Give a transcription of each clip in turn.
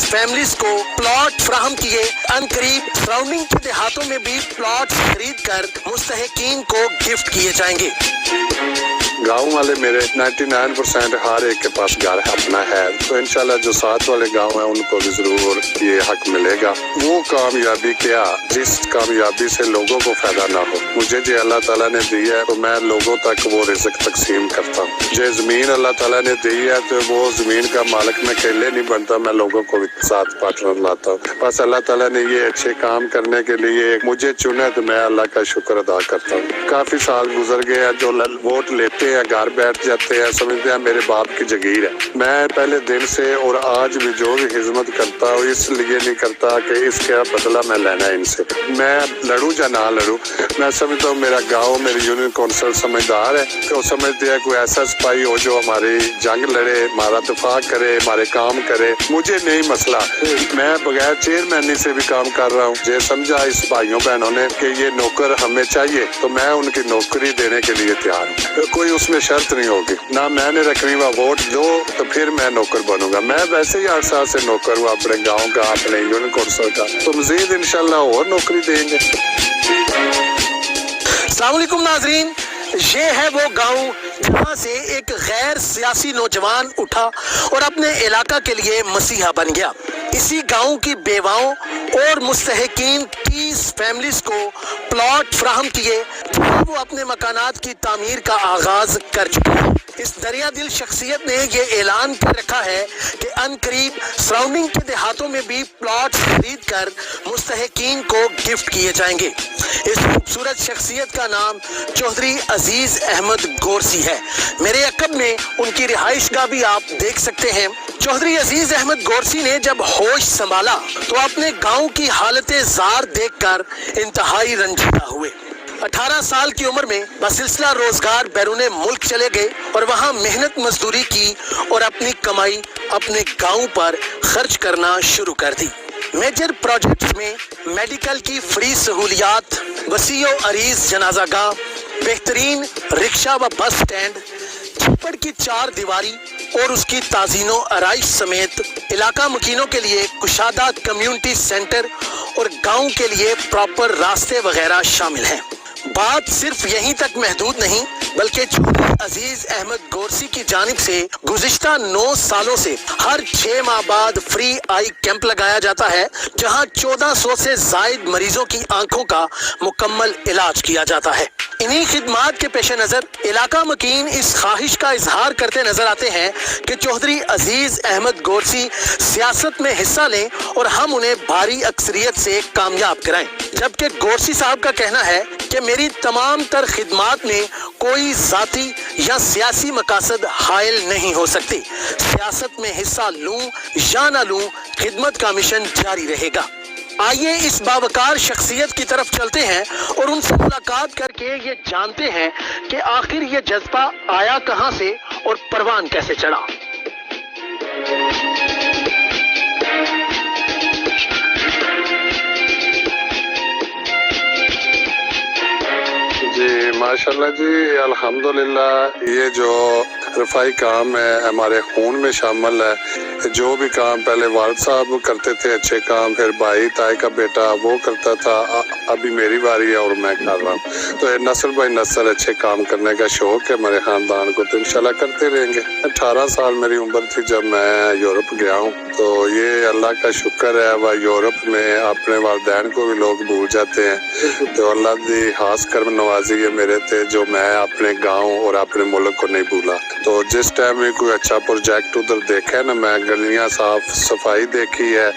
Families को plot फराहम किए। अनकरीब सराउंडिंग के देहातों में भी प्लॉट खरीद कर मुस्तहिकीन को गिफ्ट किए जाएंगे। गाँव वाले मेरे 99% हर एक के पास घर अपना है, तो इंशाल्लाह जो साथ वाले गाँव हैं उनको भी जरूर ये हक मिलेगा। वो कामयाबी क्या जिस कामयाबी से लोगों को फायदा ना हो। मुझे जो अल्लाह ताला ने दी है तो मैं लोगों तक वो रिज़्क तकसीम करता हूँ। जो ज़मीन अल्लाह ताला ने दी है तो वो ज़मीन का मालिक मैं अकेले नहीं बनता, मैं लोगों को भी साथ पार्टनर लाता हूँ। बस अल्लाह ताला ने ये अच्छे काम करने के लिए मुझे चुना तो मैं अल्लाह का शुक्र अदा करता हूँ। काफ़ी साल गुजर गए हैं, जो वोट लेते हैं घर बैठ जाते हैं, समझते हैं मेरे बाप की जगीर है। मैं पहले दिन से और आज भी जो भी खिदमत करता हूँ इसलिए नहीं करता कि इसका बदला मैं लेना है इनसे। मैं लड़ूं या ना लड़ूं, मैं समझता हूँ मेरा गांव मेरी यूनियन कौंसिल समझदार है, तो समझते हैं कोई ऐसा सिपाही हो जो हमारी जंग लड़े, हमारा दफा करे, हमारे काम करे। मुझे नहीं मसला, मैं बगैर चेयरमैनी से भी काम कर रहा हूँ। जो समझा इस भाइयों बहनों ने कि ये नौकर हमें चाहिए तो मैं उनकी नौकरी देने के लिए तैयार हूँ। कोई उसमें शर्त नहीं होगी, ना मैंने रखनी हुआ वोट दो तो फिर मैं नौकर बनूंगा। मैं वैसे ही 8 साल से नौकर हूँ अपने गाँव का, अपने यूनियन कौंसिल का, तो मजीद इंशाल्लाह और नौकरी देंगे। अस्सलाम वालेकुम नाजरीन, ये है वो गांव जहां से एक गैर सियासी नौजवान उठा और अपने इलाका के लिए मसीहा बन गया। इसी गांव की बेवाओं और मुस्तहिकीन 30 फैमिलीज को प्लॉट फराहम किए, वो अपने मकानात की तामीर का आगाज कर चुके हैं। इस दरिया दिल शख्सियत ने ये ऐलान कर रखा है कि अनकरीब सराउंडिंग के देहातों में भी प्लॉट खरीद कर मुस्तहिकीन को गिफ्ट किए जाएंगे। इस खूबसूरत शख्सियत का नाम चौधरी अजीज अहमद गोरसी है। मेरे अकब में उनकी रिहाइश का भी आप देख सकते हैं। चौधरी अजीज अहमद गोरसी ने जब होश संभाला तो अपने गांव की हालतें जार देखकर इंतहाई रंजीदा हुए। 18 साल की उम्र में बसिलसिला रोजगार बैरूने मुल्क चले गए और वहां मेहनत मजदूरी की और अपनी कमाई अपने गांव पर खर्च करना शुरू कर दी। मेजर प्रोजेक्ट्स में मेडिकल की फ्री सहूलियात, वसीओ अरीज जनाजागाह, बेहतरीन रिक्शा व बस स्टैंड, छप्पड़ की 4 दीवारी और उसकी ताजीनो आराइश समेत इलाका मुकीनों के लिए कुशादा कम्युनिटी सेंटर और गांव के लिए प्रॉपर रास्ते वगैरह शामिल हैं। बात सिर्फ यहीं तक महदूद नहीं, बल्कि चौधरी अजीज अहमद गोरसी की जानिब से गुज़िश्ता 9 सालों से हर 6 माह बाद फ्री आई कैंप लगाया जाता है, जहां 1400 से जायद मरीजों की आंखों का मुकम्मल इलाज किया जाता है। इन्हीं खिदमात के पेश नज़र इलाका मकीन इस ख्वाहिश का इजहार करते नजर आते हैं कि चौधरी अजीज अहमद गोरसी सियासत में हिस्सा लें और हम उन्हें भारी अक्सरियत से कामयाब कराएं। जबकि गोरसी साहब का कहना है कि मेरी तमाम तर खिदमात में कोई जाती या सियासी मकासद हायल नहीं हो सकती। सियासत में हिस्सा लूं या ना लूं, खिदमत का मिशन जारी रहेगा। आइए इस बावकार शख्सियत की तरफ चलते हैं और उनसे मुलाकात करके ये जानते हैं कि आखिर ये जज्बा आया कहां से और परवान कैसे चढ़ा। जी माशाल्लाह जी, अल्हम्दुलिल्लाह, ये जो रफ़ाई काम है हमारे खून में शामिल है। जो भी काम पहले वालिद साहब करते थे अच्छे काम, फिर भाई ताए का बेटा वो करता था, अभी मेरी बारी है और मैं कर रहा हूँ। तो नस्ल बाई नस्ल अच्छे काम करने का शौक है हमारे ख़ानदान को, तो इंशाल्लाह करते रहेंगे। 18 साल मेरी उम्र थी जब मैं यूरोप गया हूँ, तो ये अल्लाह का शुक्र है। वह यूरोप में अपने वालिदैन को भी लोग भूल जाते हैं, तो अल्लाह की खास कर्म नवाजी है मेरे थे जो मैं अपने गाँव और अपने मुल्क को नहीं भूला। तो जिस टाइम में कोई अच्छा प्रोजेक्ट उधर देखा है ना, मैं गलियां साफ सफाई देखी है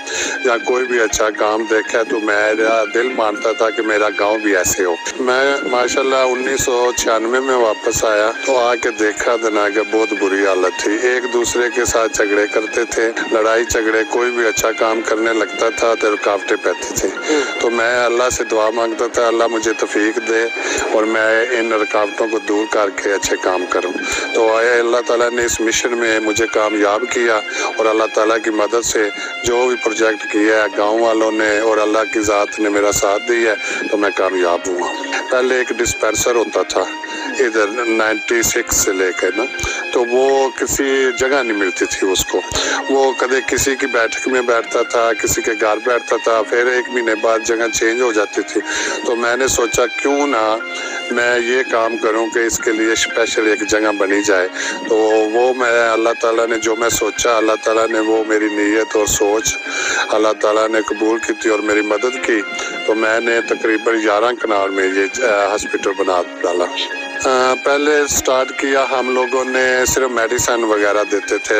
या कोई भी अच्छा काम देखा है, तो मेरा दिल मानता था कि मेरा गांव भी ऐसे हो। मैं माशाल्लाह 1996 में वापस आया तो आके देखा तना कि बहुत बुरी हालत थी। एक दूसरे के साथ झगड़े करते थे, लड़ाई झगड़े, कोई भी अच्छा काम करने लगता था तो रुकावटें पैती थी। तो मैं अल्लाह से दुआ मांगता था, अल्लाह मुझे तौफीक दे और मैं इन रुकावटों को दूर करके अच्छे काम करूँ। तो अल्लाह ताला ने इस मिशन में मुझे कामयाब किया और अल्लाह ताला की मदद से जो भी प्रोजेक्ट किया है गांव वालों ने और अल्लाह की ज़ात ने मेरा साथ दिया है, तो मैं कामयाब हुआ। पहले एक डिस्पेंसर होता था इधर 96 से लेकर ना, تو وہ کسی جگہ نہیں ملتی تھی اس کو. وہ کدے کسی کی بیٹھک میں بیٹھتا تھا, کسی کے گھر بیٹھتا تھا, پھر 1 مہینے بعد جگہ چینج ہو جاتی تھی. تو میں نے سوچا کیوں نہ میں یہ کام کروں کہ اس کے لیے اسپیشل ایک جگہ بنی جائے. تو وہ میں اللہ تعالیٰ نے جو میں سوچا, اللہ تعالیٰ نے وہ میری نیت اور سوچ اللہ تعالیٰ نے قبول کی تھی اور میری مدد کی. تو میں نے تقریباً 11 کنال میں یہ ہاسپٹل بنا ڈالا. پہلے سٹارٹ کیا ہم لوگوں نے صرف میڈیسن وغیرہ دیتے تھے.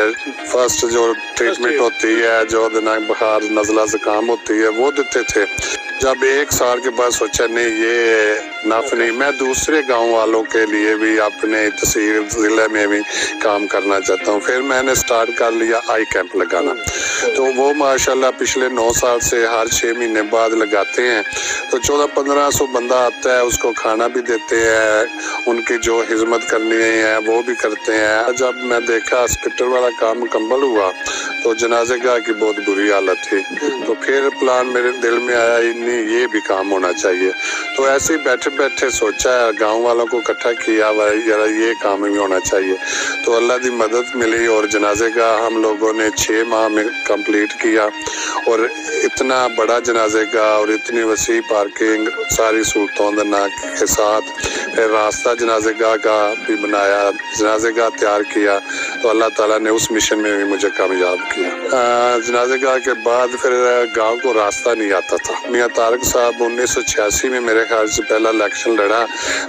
فرسٹ جو ٹریٹمنٹ ہوتی ہے, جو بخار نزلہ زکام ہوتی ہے, وہ دیتے تھے. جب 1 سال کے بعد سوچا نہیں یہ نف نہیں, میں دوسرے گاؤں والوں کے لیے بھی اپنے تحصیل ضلع میں بھی کام کرنا چاہتا ہوں. پھر میں نے سٹارٹ کر لیا آئی کیمپ لگانا. تو وہ ماشاءاللہ پچھلے 9 سال سے ہر 6 مہینے بعد لگاتے ہیں. تو 1400-1500 بندہ آتا ہے, اس کو کھانا بھی دیتے ہیں, ان کی جو خدمت کرنی ہے وہ بھی کرتے ہیں. جب میں دیکھا ہاسپٹل والا کام مکمل ہوا تو جنازے گاہ کی بہت بری حالت تھی. تو پھر پلان میرے دل میں آیا یہ بھی کام ہونا چاہیے. تو ایسے ہی بیٹھے بیٹھے سوچا گاؤں والوں کو اکٹھا کیا, یار یہ کام بھی ہونا چاہیے. تو اللہ دی مدد ملی اور جنازے گاہ ہم لوگوں نے 6 ماہ میں کمپلیٹ کیا. اور اتنا بڑا جنازے گاہ اور اتنی وسیع پارکنگ ساری سہولتوں کے ساتھ پھر راستہ جنازے گاہ کا بھی بنایا, جنازے گاہ تیار کیا. تو اللہ تعالیٰ نے اس مشن میں بھی مجھے کامیاب کیا. جنازے گاہ کے بعد پھر گاؤں کو راستہ نہیں آتا تھا. میاں طارق صاحب 1986 میں میرے خیال سے پہلا الیکشن لڑا,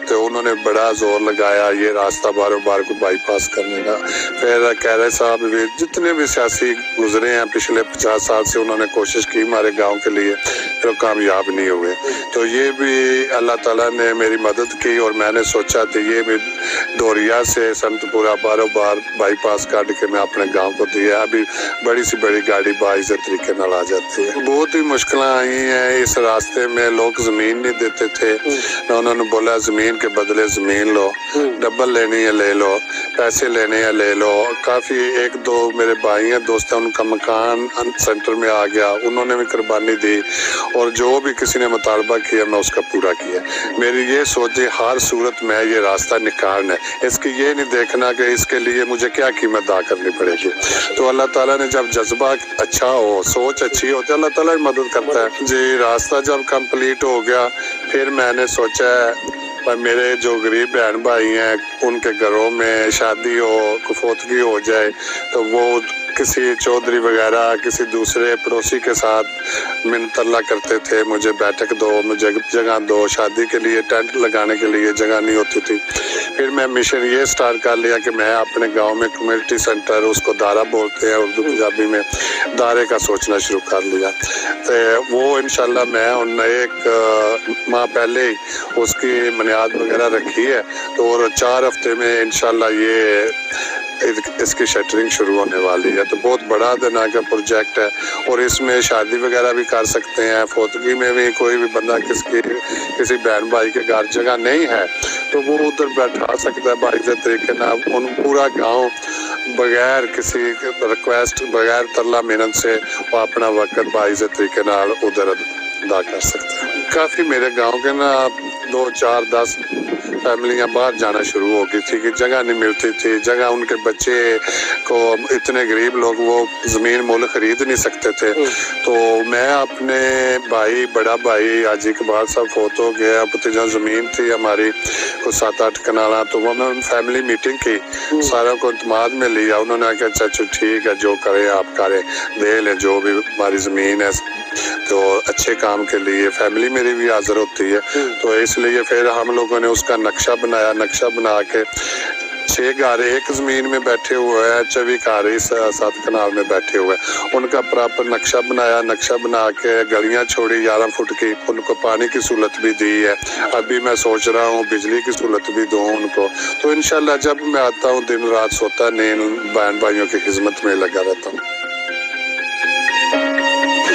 تو انہوں نے بڑا زور لگایا یہ راستہ بارو بار کو بائی پاس کرنے کا. پھر کیرے صاحب بھی, جتنے بھی سیاسی گزرے ہیں پچھلے 50 سال سے, انہوں نے کوشش کی ہمارے گاؤں کے لیے, پھر کامیاب نہیں ہوئے. تو یہ بھی اللہ تعالیٰ نے میری مدد کی اور میں نے سوچا کہ یہ بھی ڈوریا سے سنت پورا بارو بار بائی پاس کاٹ کے میں اپنے گاؤں کو دیا. ابھی بڑی سی بڑی گاڑی باعث طریقے نال آ جاتی ہے. بہت ہی مشکلیں آئی ہیں اس راستے میں. لوگ زمین نہیں دیتے تھے, انہوں نے بولا زمین کے بدلے زمین لو, ڈبل لینی ہے لے لو, پیسے لینے ہیں لے لو. کافی 1-2 میرے بھائی ہیں دوست ہیں, ان کا مکان سینٹر میں آ گیا, انہوں نے بھی قربانی دی. اور جو بھی کسی نے مطالبہ کیا میں اس کا پورا کیا. میری یہ سوچ ہے ہر صورت میں یہ راستہ نکالنا ہے, اس کی یہ نہیں دیکھنا کہ اس کے لیے مجھے کیا قیمت ادا کرنی پڑے گی. تو اللہ تعالیٰ نے جب جذبہ اچھا ہو, سوچ اچھی ہو, تو اللہ تعالیٰ مدد کرتا ہے. جی راستہ جب کمپلیٹ ہو گیا پھر میں نے سوچا میرے جو غریب بہن بھائی ہیں ان کے گھروں میں شادی ہو, کفوتگی ہو جائے, تو وہ کسی چودھری وغیرہ کسی دوسرے پڑوسی کے ساتھ منت اللہ کرتے تھے مجھے بیٹھک دو, مجھے جگہ دو. شادی کے لیے ٹینٹ لگانے کے لیے جگہ نہیں ہوتی تھی. پھر میں مشن یہ سٹارٹ کر لیا کہ میں اپنے گاؤں میں کمیونٹی سینٹر, اس کو دارا بولتے ہیں اردو پنجابی میں, دارے کا سوچنا شروع کر لیا. تو وہ انشاءاللہ میں 1 ماہ پہلے ہی اس کی بنیاد وغیرہ رکھی ہے. تو اور 4 ہفتے میں انشاءاللہ اس کی شٹرنگ شروع ہونے والی ہے. تو بہت بڑا دنا کا پروجیکٹ ہے اور اس میں شادی وغیرہ بھی کر سکتے ہیں. فوتگی میں بھی کوئی بھی بندہ کسی بہن بھائی کے گھر جگہ نہیں ہے تو وہ ادھر بیٹھا سکتا ہے باعث طریقے نہ. ان پورا گاؤں بغیر کسی ریکویسٹ, بغیر ترلا محنت سے وہ اپنا وقت باعث طریقے نہ ادھر ادا کر سکتا ہے. کافی میرے گاؤں کے 2, 4, 10 فیملیاں باہر جانا شروع ہو گئی تھی کہ جگہ نہیں ملتی تھی. جگہ ان کے بچے کو, اتنے غریب لوگ وہ زمین مول خرید نہیں سکتے تھے. تو میں اپنے بھائی, بڑا بھائی حاجی اقبال صاحب فوت ہو گیا, بتیجا زمین تھی ہماری کچھ 7-8 کنالا. تو وہ میں فیملی میٹنگ کی, سارا کو اعتماد میں لیا. انہوں نے کہا چاچو ٹھیک ہے جو کریں آپ کریں, دے لیں جو بھی ہماری زمین ہے. تو اچھے کام کے لیے فیملی میری بھی حاضر ہوتی ہے. تو اس لیے پھر ہم لوگوں نے اس کا نقشہ بنایا. نقشہ بنا کے 6 گھر ایک زمین میں بیٹھے ہوئے ہیں, 24 گھر 7 کنال میں بیٹھے ہوئے ہیں. ان کا پراپر نقشہ بنایا. نقشہ بنا کے گلیاں چھوڑی 11 فٹ کی, ان کو پانی کی سہولت بھی دی ہے. ابھی میں سوچ رہا ہوں بجلی کی سہولت بھی دوں ان کو. تو انشاءاللہ جب میں آتا ہوں دن رات سوتا نہیں, بہن بھائیوں کی خدمت میں لگا رہتا ہوں.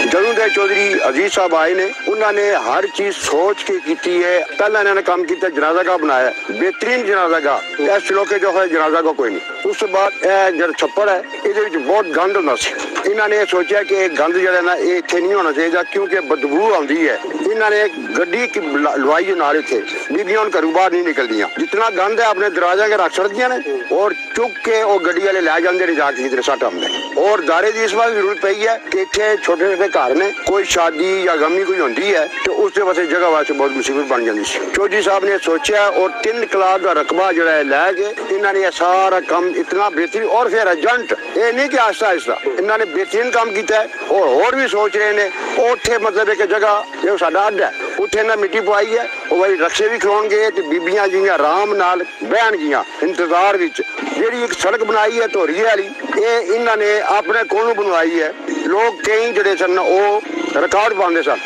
ਜਦੋਂ ਦੇ ਚੌਧਰੀ ਅਜ਼ੀਜ਼ ਸਾਹਿਬ ਆਏ ਨੇ ਉਹਨਾਂ ਨੇ ਹਰ ਚੀਜ਼ ਸੋਚ ਕੇ ਕੀਤੀ ਹੈ। ਪਹਿਲਾਂ ਇਹਨਾਂ ਨੇ ਕੰਮ ਕੀਤਾ ਜਨਾਜ਼ਾ ਗਾ ਬਣਾਇਆ, ਬਿਹਤਰੀਨ ਜਨਾਜ਼ਾ ਗਾ, ਇਸ ਲੋਕੇ ਜੋ ਹੈ ਜਨਾਜ਼ਾ ਗਾ ਕੋਈ ਨਹੀਂ। ਉਸ ਤੋਂ ਬਾਅਦ ਇਹ ਜਿਹੜਾ ਛੱਪੜ ਹੈ ਇਹਦੇ ਵਿੱਚ ਬਹੁਤ ਗੰਦ ਹੁੰਦਾ ਸੀ। ਇਹਨਾਂ ਨੇ ਸੋਚਿਆ ਕਿ ਇਹ ਗੰਦ ਜਿਹੜਾ ਨਾ ਇਹ ਇੱਥੇ ਨਹੀਂ ਹੋਣਾ ਚਾਹੀਦਾ ਕਿਉਂਕਿ ਬਦਬੂ ਆਉਂਦੀ ਹੈ। ਇਹਨਾਂ ਨੇ ਗੱਡੀ ਲਵਾਈ ਨਾਲ ਇੱਥੇ, ਬੀਬੀਆਂ ਹੁਣ ਘਰੋਂ ਬਾਹਰ ਨਹੀਂ ਨਿਕਲਦੀਆਂ। ਜਿਤਨਾ ਗੰਦ ਹੈ ਆਪਣੇ ਦਰਵਾਜ਼ੇ ਕੇ ਰੱਖ ਛੱਡਦੀਆਂ ਨੇ ਔਰ ਚੁੱਕ ਕੇ ਉਹ ਗੱਡੀ ਵਾਲੇ ਲੈ ਜਾਂਦੇ ਨੇ ਜਾ ਕੇ ਕਿਧਰੇ ਸੱਟ ਆਉਂਦੇ। ਔਰ ਦਾਰੇ ਦੀ ਇਸ ਵਾਰ ਜ਼ਰੂਰਤ ਪਈ ਹੈ ਕਿ ਇੱਥੇ ਛੋਟੇ ਛੋਟੇ ਘਰ ਨੇ, ਕੋਈ ਸ਼ਾਦੀ ਜਾਂ ਗਮੀ ਕੋਈ ਹੁੰਦੀ ਹੈ ਤੇ ਉਸ ਦੇ ਵਾਸਤੇ ਜਗ੍ਹਾ ਵਾਸਤੇ ਬਹੁਤ ਮੁਸੀਬਤ ਬਣ ਜਾਂਦੀ ਸੀ। ਚੌਧਰੀ ਸਾਹਿਬ ਨੇ ਸੋਚਿਆ ਔਰ 3 ਕਲਾਸ ਦਾ ਰਕਬਾ ਜਿਹੜਾ ਹੈ ਲੈ ਕੇ ਇਹਨਾਂ ਨੇ ਇਹ ਸਾਰਾ ਕੰਮ ਇਤਨਾ ਬਿਹਤਰੀਨ ਔਰ ਫਿਰ ਏਜੰਟ ਇਹ ਨਹੀਂ ਕਿ ਆਹਿਸਤਾ ਆਹਿਸਤਾ ਇਹਨਾਂ ਨੇ ਬਿਹਤਰੀਨ ਕੰਮ ਕੀਤਾ ਹੈ। ਔਰ ਹੋਰ ਵੀ ਸੋਚ ਰਹੇ ਨੇ ਉੱਥੇ ਮਤਲਬ ਇੱਕ ਜਗ੍ਹਾ ਜੋ ਸਾਡਾ ਅੱਡ ਹੈ ਉੱਥੇ ਇਹਨਾਂ ਮਿੱਟੀ ਪਵਾਈ ਹੈ। ਉਹ ਵਾਲੀ ਰਕਸ਼ੇ ਵੀ ਖਲੋਣਗੇ ਤੇ ਬੀਬੀਆਂ ਜਿਹੜੀਆਂ ਆਰਾਮ ਨਾਲ ਬਹਿਣਗੀਆਂ ਇੰਤਜ਼ਾਰ ਵਿੱਚ। ਜਿਹੜੀ ਇੱਕ ਸੜਕ ਬਣਾਈ ਹੈ ਧੋਰੀਏ ਵਾਲੀ ਇਹ ਇਹਨਾਂ ਨੇ ਆਪਣੇ ਕੋਲੋਂ ਬਣਵਾਈ ਹੈ। ਲੋਕ ਕਈ ਜਿਹੜੇ ਸਨ ਉਹ ਰੁਕਾਵਟ ਪਾਉਂਦੇ ਸਨ,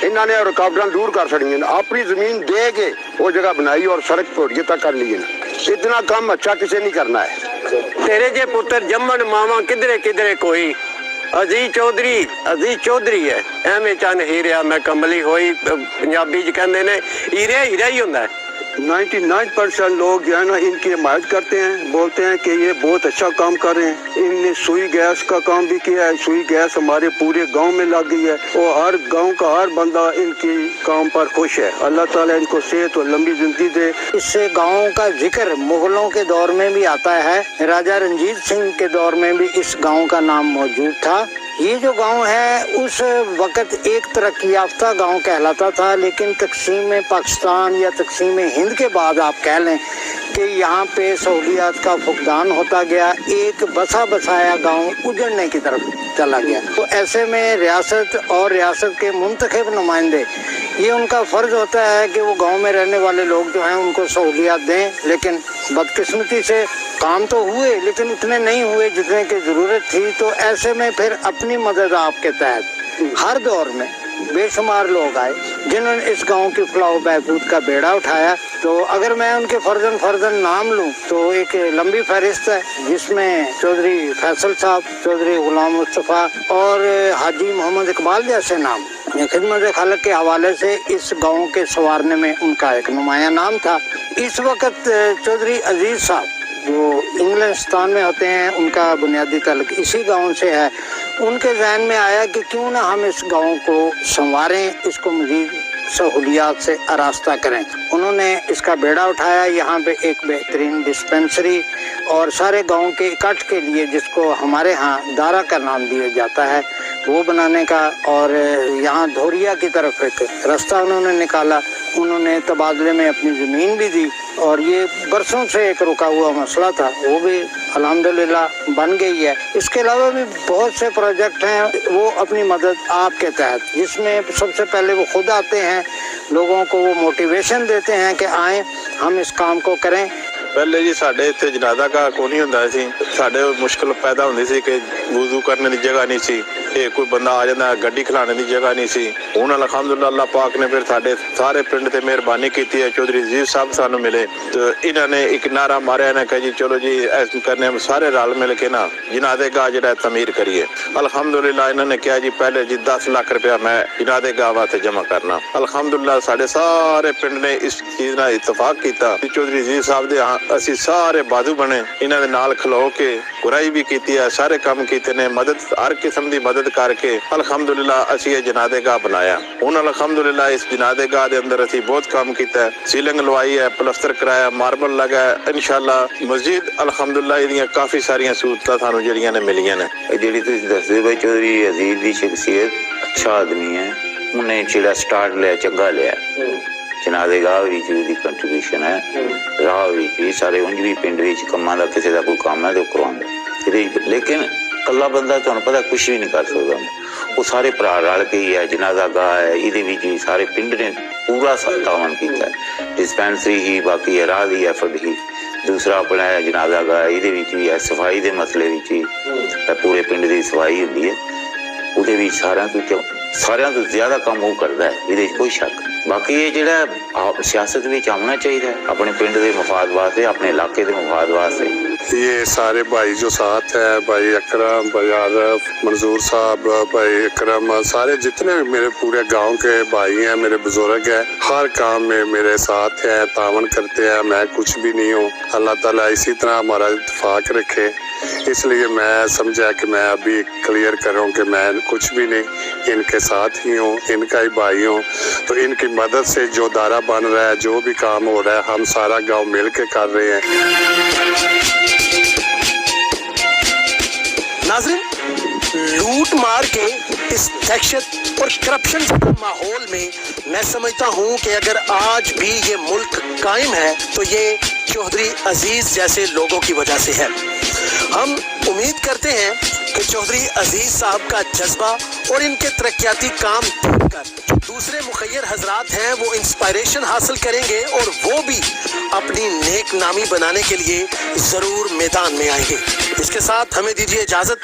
ਇਹਨਾਂ ਨੇ ਰੁਕਾਵਟਾਂ ਦੂਰ ਕਰ ਛੜੀਆਂ, ਆਪਣੀ ਜ਼ਮੀਨ ਦੇ ਕੇ ਉਹ ਜਗ੍ਹਾ ਬਣਾਈ ਔਰ ਸੜਕ ਧੋਰੀਏ ਤੱਕ ਕਰ ਲਈ। ਇਤਨਾ ਕੰਮ ਅੱਛਾ ਕਿਸੇ ਨਹੀਂ ਕਰਨਾ ਹੈ। तेरे जे पुत्र जम्मन मावा किधरे किधरे कोई अजीज चौधरी है एवें चन हीरिया मैं कमली होई। पंजाबी च कहंदे ने हीरे हीरा ही हुंदा है। 99% लोग जो है ना इनकी हिमायत करते हैं, बोलते हैं कि ये बहुत अच्छा काम कर रहे हैं। इनने सुई गैस का काम भी किया है, सुई गैस हमारे पूरे गांव में लग गई है और हर गांव का हर बंदा इनके काम पर खुश है। अल्लाह ताला इनको सेहत और लंबी जिंदगी दे। इस गांव का जिक्र मुगलों के दौर में भी आता है, राजा रंजीत सिंह के दौर में भी इस गांव का नाम मौजूद था। ये जो गांव है उस वक़्त एक तरक्की याफ्ता गांव कहलाता था, लेकिन तकसीम पाकिस्तान या तकसीम हिंद के बाद आप कह लें कि यहाँ पे सहूलियात का फुकदान होता गया, एक बसा बसाया गांव उजड़ने की तरफ चला गया। तो ऐसे में रियासत और रियासत के मुंतखब नुमाइंदे ये उनका फ़र्ज़ होता है कि वो गांव में रहने वाले लोग जो हैं उनको सहूलियात दें। लेकिन बदकिस्मती से काम तो हुए लेकिन उतने नहीं हुए जितने की ज़रूरत थी। तो ऐसे में फिर अपनी मदद आपके तहत हर दौर में बेशुमार लोग आए जिन्होंने इस गांव की फलाह बहबूद का बेड़ा उठाया। तो अगर मैं उनके फर्जन नाम लूँ तो एक लंबी फहरिस्त है जिसमें चौधरी फैसल साहब, चौधरी गुलाम मुस्तफ़ा और हाजी मोहम्मद इकबाल जैसे नाम खिदमत खालक के हवाले से इस गांव के संवारने में उनका एक नुमाया नाम था। इस वक्त चौधरी अजीज साहब जो इंग्लिस्तान में होते हैं उनका बुनियादी ताल्लुक इसी गांव से है। उनके जहन में आया कि क्यों ना हम इस गांव को संवारें, इसको मज़ीद सहूलियात से आरास्ता करें। उन्होंने इसका बेड़ा उठाया। यहाँ पे एक बेहतरीन डिस्पेंसरी और सारे गांव के इकट्ठ के लिए जिसको हमारे यहाँ दारा का नाम दिया जाता है वो बनाने का, और यहाँ धोरिया की तरफ एक रास्ता उन्होंने निकाला। उन्होंने तबादले में अपनी ज़मीन भी दी और ये बरसों से एक रुका हुआ मसला था, वो भी अल्हम्दुलिल्लाह बन गई है। इसके अलावा भी बहुत से प्रोजेक्ट हैं वो अपनी मदद आपके तहत, जिसमें सबसे पहले वो खुद आते हैं, लोगों को वो मोटिवेशन देते हैं कि आएँ हम इस काम को करें। ਪਹਿਲੇ ਜੀ ਸਾਡੇ ਇੱਥੇ ਜਨਾਜ਼ਾ ਘਾ ਕੋਈ ਨਹੀਂ ਹੁੰਦਾ ਸੀ। ਸਾਡੇ ਮੁਸ਼ਕਲ ਪੈਦਾ ਹੁੰਦੀ ਸੀ ਕਿ ਵਜ਼ੂ ਕਰਨ ਦੀ ਜਗ੍ਹਾ ਨਹੀਂ ਸੀ, ਇਹ ਕੋਈ ਬੰਦਾ ਆ ਜਾਂਦਾ ਗੱਡੀ ਖਿਲਾਣੇ ਦੀ ਜਗ੍ਹਾ ਨਹੀਂ ਸੀ। ਹੁਣ ਅਲਹਮਦੁਲਿਲਾ ਅੱਲਾਹ ਪਾਕ ਨੇ ਫਿਰ ਸਾਡੇ ਸਾਰੇ ਪਿੰਡ ਤੇ ਮਿਹਰਬਾਨੀ ਕੀਤੀ ਹੈ। ਚੌਧਰੀ ਅਜ਼ੀਜ਼ ਸਾਹਿਬ ਸਾਨੂੰ ਮਿਲੇ ਤੇ ਇਹਨਾਂ ਨੇ ਇੱਕ ਨਾਰਾ ਮਾਰਿਆ ਨਾ ਕਿ ਜੀ ਚਲੋ ਜੀ ਐਸ ਕਰਨੇ ਸਾਰੇ ਰਲ ਮਿਲ ਕੇ ਨਾ ਜਨਾਜ਼ੇ ਘਾ ਜਿਹੜਾ ਤਮੀਰ ਕਰੀਏ। ਅਲਹਮਦੁਲਿਲਾ ਇਹਨਾਂ ਨੇ ਕਿਹਾ ਜੀ ਪਹਿਲੇ ਜੀ 10 ਲੱਖ ਰੁਪਇਆ ਮੈਂ ਜਨਾਜ਼ੇ ਘਾ ਵਾਸਤੇ ਜਮ੍ਹਾਂ ਕਰਨਾ। ਅਲਹਮਦੁਲਿਲਾ ਸਾਡੇ ਸਾਰੇ ਪਿੰਡ ਨੇ ਇਸ ਚੀਜ਼ ਨਾਲ ਇਤਫਾਕ ਕੀਤਾ। ਚੌਧਰੀ ਅਜ਼ੀਜ਼ ਸਾਹਿਬ ਦੇ ਅਸੀਂ ਸਾਰੇ ਬਾਜ਼ੂ ਬਣੇ, ਇਹਨਾਂ ਦੇ ਨਾਲ ਖਲੋ ਕੇ ਗੁਰਾਈ ਵੀ ਕੀਤੀ ਹੈ, ਸਾਰੇ ਕੰਮ ਕੀਤੇ ਨੇ, ਮਦਦ ਹਰ ਕਿਸਮ ਦੀ ਮਦਦ ਕਰਕੇ ਅਲਹਮਦੁਲਿਲਾ ਅਸੀਂ ਇਹ ਜਨਾਜ਼ੇ ਘਾ ਬਣਾਇਆ। ਹੁਣ ਅਲਹਮਦੁਲਿਲਾ ਇਸ ਜਨਾਜ਼ੇ ਘਾ ਦੇ ਅੰਦਰ ਅਸੀਂ ਬਹੁਤ ਕੰਮ ਕੀਤਾ ਹੈ, ਸੀਲਿੰਗ ਲਵਾਈ ਹੈ, ਪਲਸਤਰ ਕਰਾਇਆ, ਮਾਰਬਲ ਲਗਾ ਹੈ। ਇਨਸ਼ਾਅੱਲਾ ਮਸਜਿਦ ਅਲਹਮਦੁਲਿਲਾ ਇਹਦੀਆਂ ਕਾਫੀ ਸਾਰੀਆਂ ਸਹੂਲਤਾਂ ਸਾਨੂੰ ਜਿਹੜੀਆਂ ਨੇ ਮਿਲੀਆਂ ਨੇ। ਜਿਹੜੀ ਤੁਸੀਂ ਦੱਸਦੇ ਬਈ ਚੌਧਰੀ ਅਜ਼ੀਜ਼ ਦੀ ਸ਼ਖਸੀਅਤ ਅੱਛਾ ਆਦਮੀ ਹੈ, ਉਹਨੇ ਜਿਹੜਾ ਸਟਾਰਟ ਲਿਆ ਚੰਗਾ ਲਿਆ। ਜਨਾਜ਼ੇ ਗਾਹ ਵਿੱਚ ਉਹਦੀ ਕੰਟਰੀਬਿਊਸ਼ਨ ਹੈ, ਰਾਹ ਵਿੱਚ ਵੀ ਸਾਰੇ ਉਂਝ ਵੀ ਪਿੰਡ ਵਿੱਚ ਕੰਮਾਂ ਦਾ ਕਿਸੇ ਦਾ ਕੋਈ ਕੰਮ ਹੈ ਤਾਂ ਉਹ ਕਰਵਾਉਂਦਾ ਇਹਦੇ। ਲੇਕਿਨ ਇਕੱਲਾ ਬੰਦਾ ਤੁਹਾਨੂੰ ਪਤਾ ਕੁਛ ਵੀ ਨਹੀਂ ਕਰ ਸਕਦਾ, ਉਹ ਸਾਰੇ ਭਰਾ ਰਲ ਕੇ ਹੀ ਹੈ। ਜਨਾਜ਼ਾ ਗਾਹ ਹੈ, ਇਹਦੇ ਵਿੱਚ ਵੀ ਸਾਰੇ ਪਿੰਡ ਨੇ ਪੂਰਾ ਤਾਵਨ ਕੀਤਾ ਹੈ। ਡਿਸਪੈਂਸਰੀ ਹੀ ਬਾਕੀ ਰਾਹ ਦੀ ਐਫਰਟ ਹੀ ਦੂਸਰਾ ਆਪਣਾ ਹੈ ਜਨਾਜ਼ਾ ਗਾਹ, ਇਹਦੇ ਵਿੱਚ ਵੀ ਹੈ ਸਫਾਈ ਦੇ ਮਸਲੇ ਵਿੱਚ ਵੀ ਪੂਰੇ ਪਿੰਡ ਦੀ ਸਫਾਈ ਹੁੰਦੀ ਹੈ। ਉਹਦੇ ਵਿੱਚ ਸਾਰਿਆਂ ਤੋਂ ਜ਼ਿਆਦਾ ਕੰਮ ਉਹ ਕਰਦਾ ਹੈ, ਇਹਦੇ 'ਚ ਕੋਈ ਸ਼ੱਕ। ਬਾਕੀ ਇਹ ਜਿਹੜਾ ਸਿਆਸਤ ਵਿੱਚ ਆਉਣਾ ਚਾਹੀਦਾ ਆਪਣੇ ਪਿੰਡ ਦੇ ਮਫਾਦ ਵਾਸਤੇ, ਆਪਣੇ ਇਲਾਕੇ ਦੇ ਮਫਾਦ ਵਾਸਤੇ। ये सारे भाई जो साथ हैं, भाई अकरम, भाई आरफ, मंजूर साहब, भाई अकरम, सारे जितने भी मेरे पूरे गांव के भाई हैं, मेरे बुजुर्ग हैं, हर काम में मेरे साथ हैं, तावन करते हैं। मैं कुछ भी नहीं हूँ। अल्लाह ताला इसी तरह हमारा इत्तेफाक रखे, इसलिए मैं समझा कि मैं अभी क्लियर करूं कि मैं कुछ भी नहीं, इनके साथ ही हूँ, इनका ही भाई हूँ। तो इनकी मदद से जो दायरा बन रहा है, जो भी काम हो रहा है, हम सारा गांव मिल के कर रहे हैं। नाज़रीन, लूट मार के इस दहशत और करप्शन के माहौल में मैं समझता हूँ कि अगर आज भी ये मुल्क कायम है तो ये चौधरी अजीज जैसे लोगों की वजह से है। हम उम्मीद करते हैं कि चौधरी अजीज साहब का जज्बा और इनके तरक्याती काम देखकर जो दूसरे मुखय्यर हजरात हैं वो इंस्पायरेशन हासिल करेंगे और वो भी अपनी नेक नामी बनाने के लिए ज़रूर मैदान में आएंगे। इसके साथ हमें दीजिए इजाज़त।